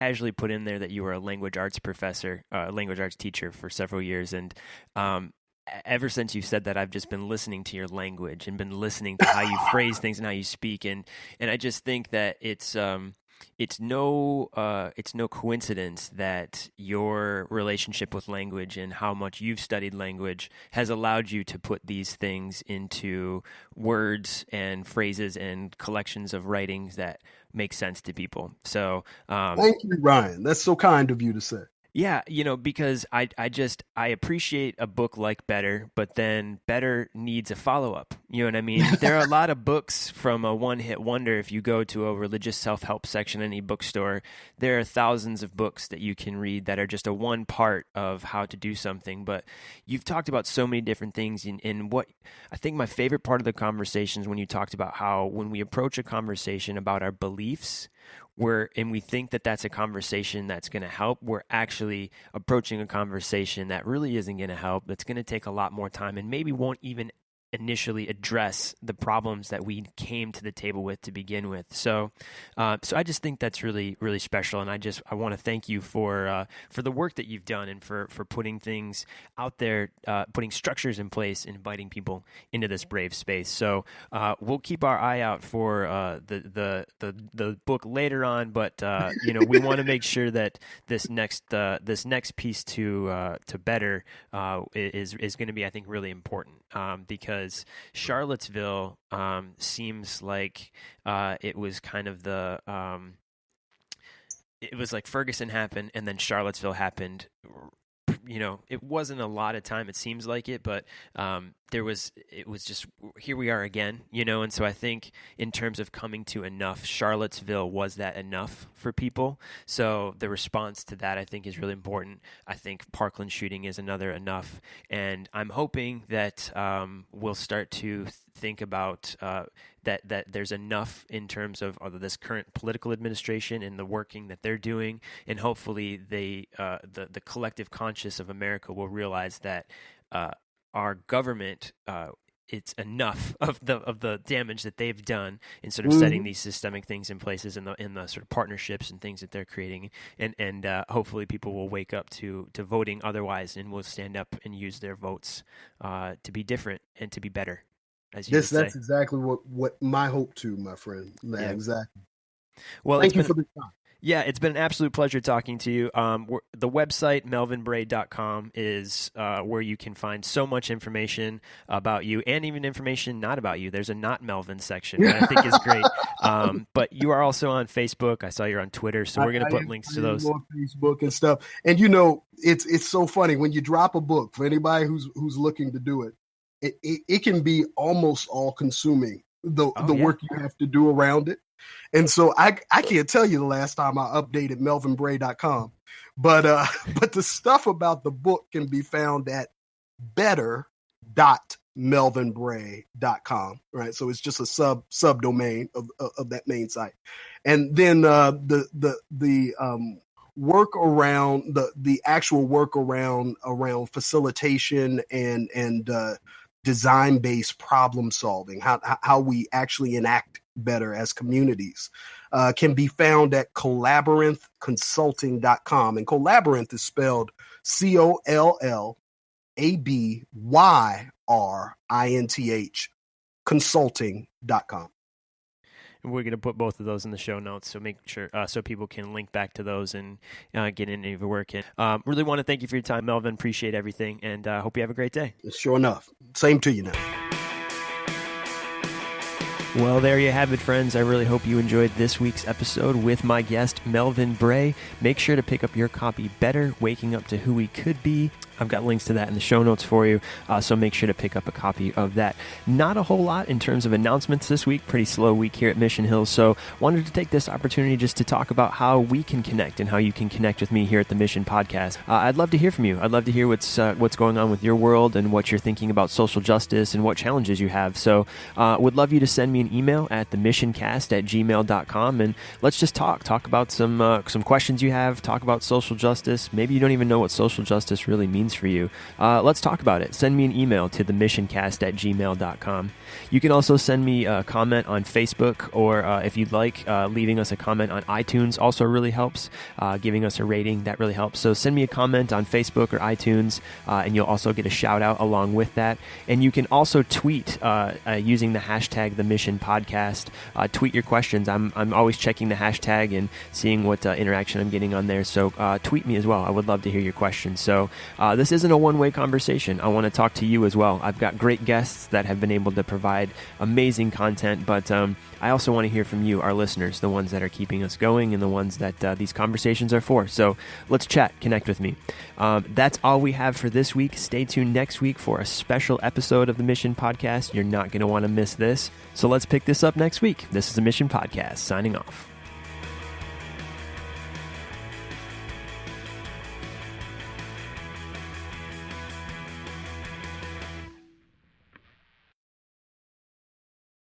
casually put in there that you were a language arts professor, language arts teacher for several years. And ever since you said that, I've just been listening to your language and been listening to how you phrase things and how you speak. And I just think that it's no coincidence that your relationship with language and how much you've studied language has allowed you to put these things into words and phrases and collections of writings that make sense to people. So thank you, Ryan. That's so kind of you to say. Yeah, because I appreciate a book like Better, but then Better needs a follow-up. You know what I mean? There are a lot of books from a one-hit wonder. If you go to a religious self-help section in any bookstore, there are thousands of books that you can read that are just a one part of how to do something. But you've talked about so many different things. And what I think my favorite part of the conversation is when you talked about how when we approach a conversation about our beliefs, and we think that that's a conversation that's going to help, we're actually approaching a conversation that really isn't going to help, that's going to take a lot more time and maybe won't even initially address the problems that we came to the table with to begin with. So I just think that's really, really special. And I want to thank you for the work that you've done and for putting things out there, putting structures in place, and inviting people into this brave space. So we'll keep our eye out for the book later on, but we want to make sure that this next piece to Better is going to be, I think, really important because Charlottesville seems like it was kind of it was like Ferguson happened and then Charlottesville happened. It wasn't a lot of time, it seems like it, but it was just, here we are again, and so I think in terms of coming to enough, Charlottesville was that enough for people. So the response to that, I think, is really important. I think Parkland shooting is another enough, and I'm hoping that we'll start to think about that there's enough in terms of this current political administration and the working that they're doing, and hopefully the collective conscious of America will realize that our government, it's enough of the damage that they've done in sort of setting these systemic things in places in the sort of partnerships and things that they're creating, and hopefully people will wake up to voting otherwise and will stand up and use their votes to be different and to be better. That's exactly what my hope too, my friend. Yeah, exactly. Well, thank you for the time. Yeah, it's been an absolute pleasure talking to you. The website, melvinbray.com, is where you can find so much information about you and even information not about you. There's a Not Melvin section, which I think is great. But you are also on Facebook. I saw you're on Twitter, so we're going to put links to those. On Facebook and stuff. And, it's so funny. When you drop a book, for anybody who's looking to do it, it can be almost all-consuming, the work you have to do around it. And so I can't tell you the last time I updated melvinbray.com, but the stuff about the book can be found at better.melvinbray.com, right? So it's just a subdomain of that main site. And then the work around the actual work around facilitation and design-based problem solving, how we actually enact better as communities, can be found at collabyrinthconsulting.com. And Collabyrinth is spelled COLLABYRINTH, consulting.com. And we're going to put both of those in the show notes, so make sure so people can link back to those and get into your work. And really want to thank you for your time, Melvin. Appreciate everything, and hope you have a great day. Sure enough. Same to you now. Well, there you have it, friends. I really hope you enjoyed this week's episode with my guest, Melvin Bray. Make sure to pick up your copy, Better, Waking Up to Who We Could Be. I've got links to that in the show notes for you, so make sure to pick up a copy of that. Not a whole lot in terms of announcements this week, pretty slow week here at Mission Hill, so wanted to take this opportunity just to talk about how we can connect and how you can connect with me here at the Mission Podcast. I'd love to hear from you. I'd love to hear what's going on with your world and what you're thinking about social justice and what challenges you have. So would love you to send me an email at themissioncast@gmail.com, and let's just talk about some questions you have, talk about social justice. Maybe you don't even know what social justice really means means for you, let's talk about it. Send me an email to themissioncast@gmail.com. You can also send me a comment on Facebook, or if you'd like, leaving us a comment on iTunes also really helps. Giving us a rating, that really helps. So send me a comment on Facebook or iTunes, and you'll also get a shout out along with that. And you can also tweet using the hashtag #TheMissionPodcast. Tweet your questions. I'm always checking the hashtag and seeing what interaction I'm getting on there. So tweet me as well. I would love to hear your questions. So this isn't a one-way conversation. I want to talk to you as well. I've got great guests that have been able to provide amazing content, but I also want to hear from you, our listeners, the ones that are keeping us going and the ones that these conversations are for. So let's chat, connect with me. That's all we have for this week. Stay tuned next week for a special episode of the Mission Podcast. You're not going to want to miss this. So let's pick this up next week. This is the Mission Podcast, signing off.